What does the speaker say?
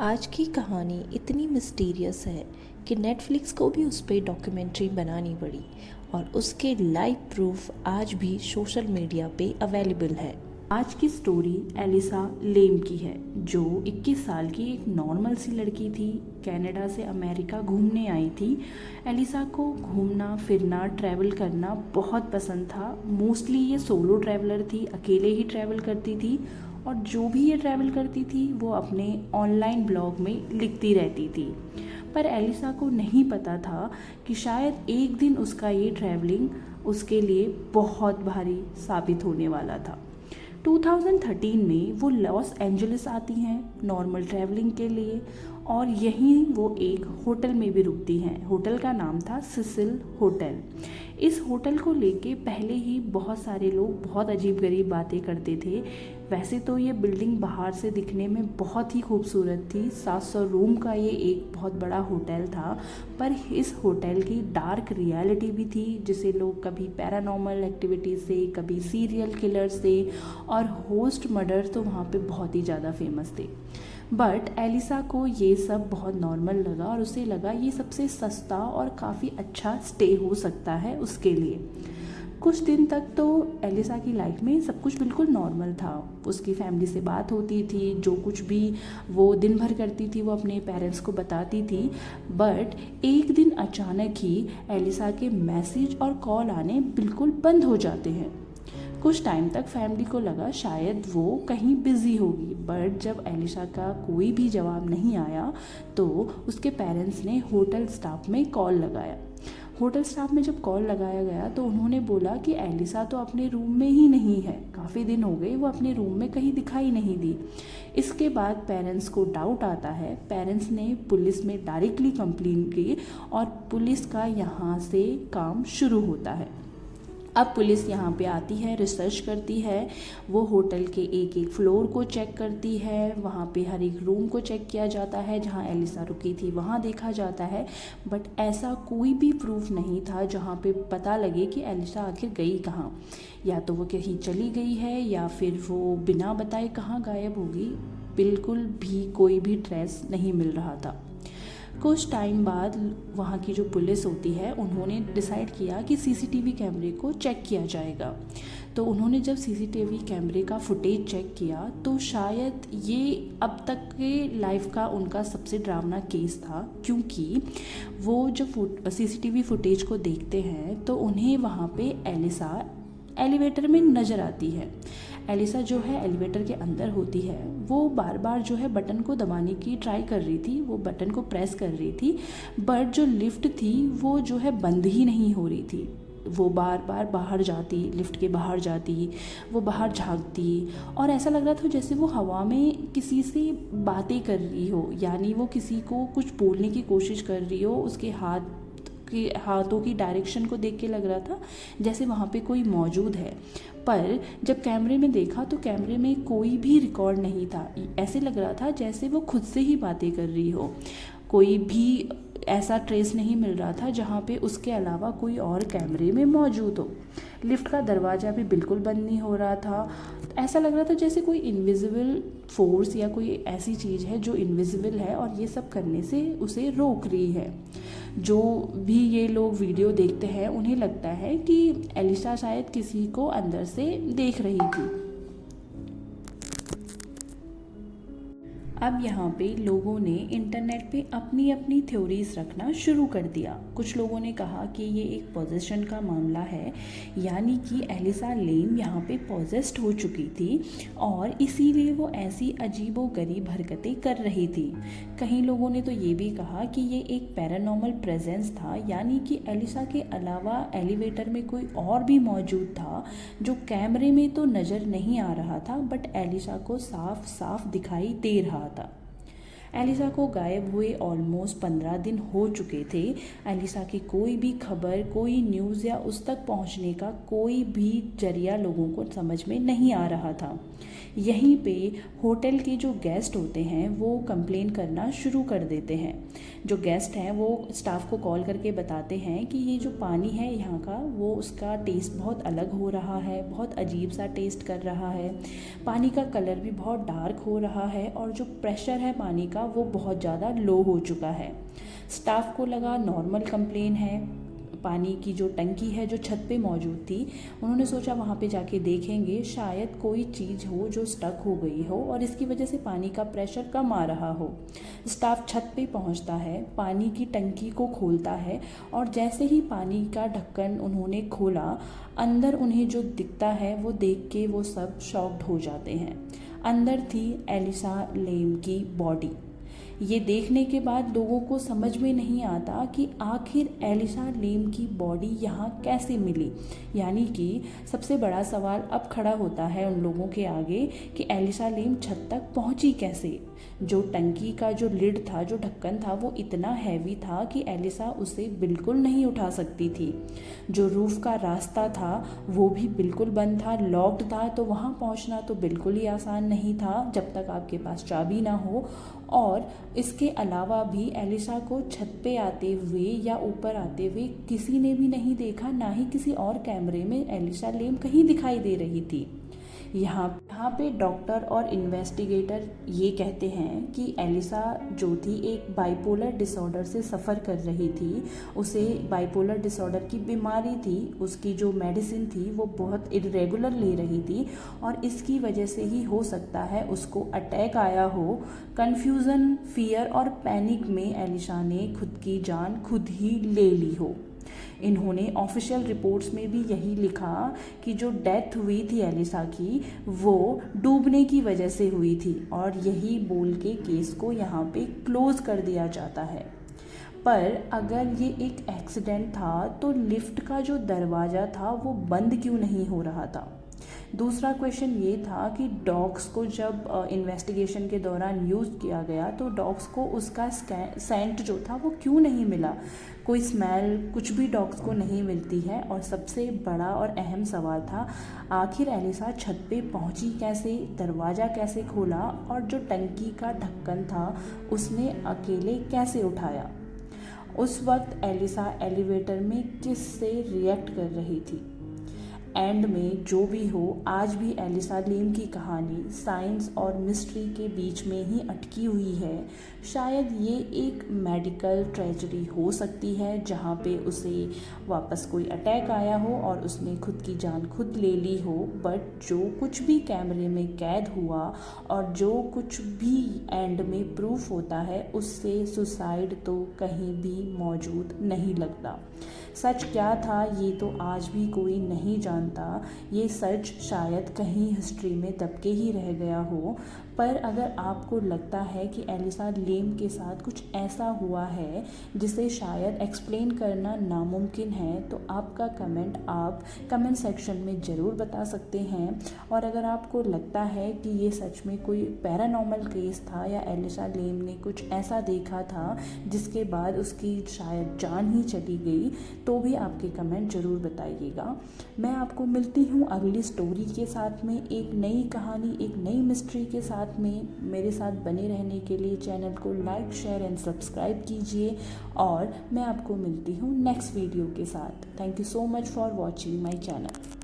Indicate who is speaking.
Speaker 1: आज की कहानी इतनी मिस्टीरियस है कि नेटफ्लिक्स को भी उस पर डॉक्यूमेंट्री बनानी पड़ी और उसके लाइव प्रूफ आज भी सोशल मीडिया पे अवेलेबल है। आज की स्टोरी एलिसा लेम की है, जो 21 साल की एक नॉर्मल सी लड़की थी। कनाडा से अमेरिका घूमने आई थी। एलिसा को घूमना फिरना ट्रैवल करना बहुत पसंद था। मोस्टली ये सोलो ट्रैवलर थी, अकेले ही ट्रैवल करती थी और जो भी ये ट्रैवल करती थी वो अपने ऑनलाइन ब्लॉग में लिखती रहती थी। पर एलिसा को नहीं पता था कि शायद एक दिन उसका ये ट्रैवलिंग उसके लिए बहुत भारी साबित होने वाला था। 2013 में वो लॉस एंजलिस आती हैं नॉर्मल ट्रैवलिंग के लिए और यहीं वो एक होटल में भी रुकती हैं। होटल का नाम था सिसिल होटल। इस होटल को लेके पहले ही बहुत सारे लोग बहुत अजीब गरीब बातें करते थे। वैसे तो ये बिल्डिंग बाहर से दिखने में बहुत ही खूबसूरत थी। 700 रूम का ये एक बहुत बड़ा होटल था, पर इस होटल की डार्क रियलिटी भी थी, जिसे लोग कभी पैरानॉर्मल एक्टिविटीज से, कभी सीरियल किलर से और होस्ट मर्डर तो वहाँ पे बहुत ही ज़्यादा फेमस थे। बट एलिसा को ये सब बहुत नॉर्मल लगा और उसे लगा ये सबसे सस्ता और काफ़ी अच्छा स्टे हो सकता है उसके लिए। कुछ दिन तक तो एलिसा की लाइफ में सब कुछ बिल्कुल नॉर्मल था। उसकी फैमिली से बात होती थी, जो कुछ भी वो दिन भर करती थी वो अपने पेरेंट्स को बताती थी। बट एक दिन अचानक ही एलिसा के मैसेज और कॉल आने बिल्कुल बंद हो जाते हैं। कुछ टाइम तक फैमिली को लगा शायद वो कहीं बिजी होगी, बट जब एलिसा का कोई भी जवाब नहीं आया तो उसके पेरेंट्स ने होटल स्टाफ में कॉल लगाया। होटल स्टाफ में जब कॉल लगाया गया तो उन्होंने बोला कि एलिसा तो अपने रूम में ही नहीं है, काफ़ी दिन हो गए वो अपने रूम में कहीं दिखाई नहीं दी। इसके बाद पेरेंट्स को डाउट आता है। पेरेंट्स ने पुलिस में डायरेक्टली कंप्लेन की और पुलिस का यहाँ से काम शुरू होता है। अब पुलिस यहाँ पे आती है, रिसर्च करती है, वो होटल के एक एक फ्लोर को चेक करती है, वहाँ पे हर एक रूम को चेक किया जाता है, जहाँ एलिसा रुकी थी वहाँ देखा जाता है। बट ऐसा कोई भी प्रूफ नहीं था जहाँ पे पता लगे कि एलिसा आखिर गई कहाँ। या तो वो कहीं चली गई है या फिर वो बिना बताए कहाँ गायब होगी। बिल्कुल भी कोई भी ट्रेस नहीं मिल रहा था। कुछ टाइम बाद वहाँ की जो पुलिस होती है उन्होंने डिसाइड किया कि सीसीटीवी कैमरे को चेक किया जाएगा। तो उन्होंने जब सीसीटीवी कैमरे का फुटेज चेक किया तो शायद ये अब तक के लाइफ का उनका सबसे डरावना केस था, क्योंकि वो जब सीसीटीवी फुटेज को देखते हैं तो उन्हें वहाँ पे एलिसा एलिवेटर में नज़र आती है। एलिसा जो है एलिवेटर के अंदर होती है, वो बार बार जो है बटन को दबाने की ट्राई कर रही थी, वो बटन को प्रेस कर रही थी, बट जो लिफ्ट थी वो जो है बंद ही नहीं हो रही थी। वो बार बार बाहर जाती, लिफ्ट के बाहर जाती, वो बाहर झांकती और ऐसा लग रहा था जैसे वो हवा में किसी से बातें कर रही हो, यानी वो किसी को कुछ बोलने की कोशिश कर रही हो। उसके हाथों की डायरेक्शन को देख के लग रहा था जैसे वहाँ पे कोई मौजूद है। पर जब कैमरे में देखा तो कैमरे में कोई भी रिकॉर्ड नहीं था। ऐसे लग रहा था जैसे वो खुद से ही बातें कर रही हो। कोई भी ऐसा ट्रेस नहीं मिल रहा था जहाँ पे उसके अलावा कोई और कैमरे में मौजूद हो। लिफ्ट का दरवाज़ा भी बिल्कुल बंद नहीं हो रहा था। ऐसा लग रहा था जैसे कोई इनविजिबल फोर्स या कोई ऐसी चीज़ है जो इनविजिबल है और ये सब करने से उसे रोक रही है। जो भी ये लोग वीडियो देखते हैं उन्हें लगता है कि एलिसा शायद किसी को अंदर से देख रही थी। अब यहाँ पे लोगों ने इंटरनेट पे अपनी अपनी थ्योरीज रखना शुरू कर दिया। कुछ लोगों ने कहा कि ये एक पोजेशन का मामला है, यानी कि एलिसा लेम यहाँ पे पोजेस्ड हो चुकी थी और इसीलिए वो ऐसी अजीबोगरीब हरकतें कर रही थी। कहीं लोगों ने तो ये भी कहा कि ये एक पैरानॉर्मल प्रेजेंस था, यानी कि एलिसा के अलावा एलिवेटर में कोई और भी मौजूद था जो कैमरे में तो नज़र नहीं आ रहा था, बट एलिसा को साफ साफ दिखाई दे रहा था। एलिसा को गायब हुए ऑलमोस्ट 15 दिन हो चुके थे। एलिसा की कोई भी खबर, कोई न्यूज़ या उस तक पहुंचने का कोई भी जरिया लोगों को समझ में नहीं आ रहा था। यहीं पे होटल के जो गेस्ट होते हैं वो कंप्लेन करना शुरू कर देते हैं। जो गेस्ट हैं वो स्टाफ को कॉल करके बताते हैं कि ये जो पानी है यहाँ का, वो उसका टेस्ट बहुत अलग हो रहा है, बहुत अजीब सा टेस्ट कर रहा है। पानी का कलर भी बहुत डार्क हो रहा है और जो प्रेशर है पानी का
Speaker 2: था वो बहुत ज़्यादा लो हो चुका है। स्टाफ को लगा नॉर्मल कंप्लेन है, पानी की जो टंकी है जो छत पे मौजूद थी, उन्होंने सोचा वहाँ पे जाके देखेंगे, शायद कोई चीज़ हो जो स्टक हो गई हो और इसकी वजह से पानी का प्रेशर कम आ रहा हो। स्टाफ छत पे पहुँचता है, पानी की टंकी को खोलता है और जैसे ही पानी का ढक्कन उन्होंने खोला, अंदर उन्हें जो दिखता है वो देख के वो सब शॉक्ड हो जाते हैं। अंदर थी एलिसा लेम की बॉडी। ये देखने के बाद लोगों को समझ में नहीं आता कि आखिर एलिसा लेम की बॉडी यहाँ कैसे मिली। यानी कि सबसे बड़ा सवाल अब खड़ा होता है उन लोगों के आगे कि एलिसा लेम छत तक पहुँची कैसे। जो टंकी का जो लिड था, जो ढक्कन था, वो इतना हैवी था कि एलिसा उसे बिल्कुल नहीं उठा सकती थी। जो रूफ का रास्ता था वो भी बिल्कुल बंद था, लॉक्ड था, तो वहाँ पहुँचना तो बिल्कुल ही आसान नहीं था जब तक आपके पास चाबी ना हो। और इसके अलावा भी एलिसा को छत पे आते हुए या ऊपर आते हुए किसी ने भी नहीं देखा, ना ही किसी और कैमरे में एलिसा लेम कहीं दिखाई दे रही थी। यहाँ पे डॉक्टर और इन्वेस्टिगेटर ये कहते हैं कि एलिसा जो थी एक बाइपोलर डिसऑर्डर से सफ़र कर रही थी। उसे बाइपोलर डिसऑर्डर की बीमारी थी, उसकी जो मेडिसिन थी वो बहुत इरेगुलर ले रही थी और इसकी वजह से ही हो सकता है उसको अटैक आया हो। कन्फ्यूज़न, फियर और पैनिक में एलिसा ने खुद की जान खुद ही ले ली हो। इन्होंने ऑफिशियल रिपोर्ट्स में भी यही लिखा कि जो डेथ हुई थी एलिसा की वो डूबने की वजह से हुई थी और यही बोल के केस को यहाँ पे क्लोज कर दिया जाता है। पर अगर ये एक एक्सीडेंट था तो लिफ्ट का जो दरवाज़ा था वो बंद क्यों नहीं हो रहा था। दूसरा क्वेश्चन ये था कि डॉग्स को जब इन्वेस्टिगेशन के दौरान यूज़ किया गया तो डॉग्स को उसका सेंट जो था वो क्यों नहीं मिला। कोई स्मेल कुछ भी डॉग्स को नहीं मिलती है। और सबसे बड़ा और अहम सवाल था, आखिर एलिसा छत पे पहुंची कैसे, दरवाज़ा कैसे खोला और जो टंकी का ढक्कन था उसने अकेले कैसे उठाया। उस वक्त एलिसा एलिवेटर में किस से रिएक्ट कर रही थी। एंड में जो भी हो, आज भी एलिसा लेम की कहानी साइंस और मिस्ट्री के बीच में ही अटकी हुई है। शायद ये एक मेडिकल ट्रेजेडी हो सकती है जहाँ पे उसे वापस कोई अटैक आया हो और उसने खुद की जान खुद ले ली हो। बट जो कुछ भी कैमरे में कैद हुआ और जो कुछ भी एंड में प्रूफ होता है उससे सुसाइड तो कहीं भी मौजूद नहीं लगता। सच क्या था ये तो आज भी कोई नहीं जानता। ये सच शायद कहीं हिस्ट्री में दबके ही रह गया हो। पर अगर आपको लगता है कि एलिसा लेम के साथ कुछ ऐसा हुआ है जिसे शायद एक्सप्लेन करना नामुमकिन है तो आपका कमेंट आप कमेंट सेक्शन में ज़रूर बता सकते हैं। और अगर आपको लगता है कि ये सच में कोई पैरानॉर्मल केस था या एलिसा लेम ने कुछ ऐसा देखा था जिसके बाद उसकी शायद जान ही चली गई, तो भी आपके कमेंट ज़रूर बताइएगा। मैं आपको मिलती हूँ अगली स्टोरी के साथ में, एक नई कहानी, एक नई मिस्ट्री के साथ में। मेरे साथ बने रहने के लिए चैनल को लाइक, शेयर एंड सब्सक्राइब कीजिए और मैं आपको मिलती हूँ नेक्स्ट वीडियो के साथ। Thank you so much for watching my channel.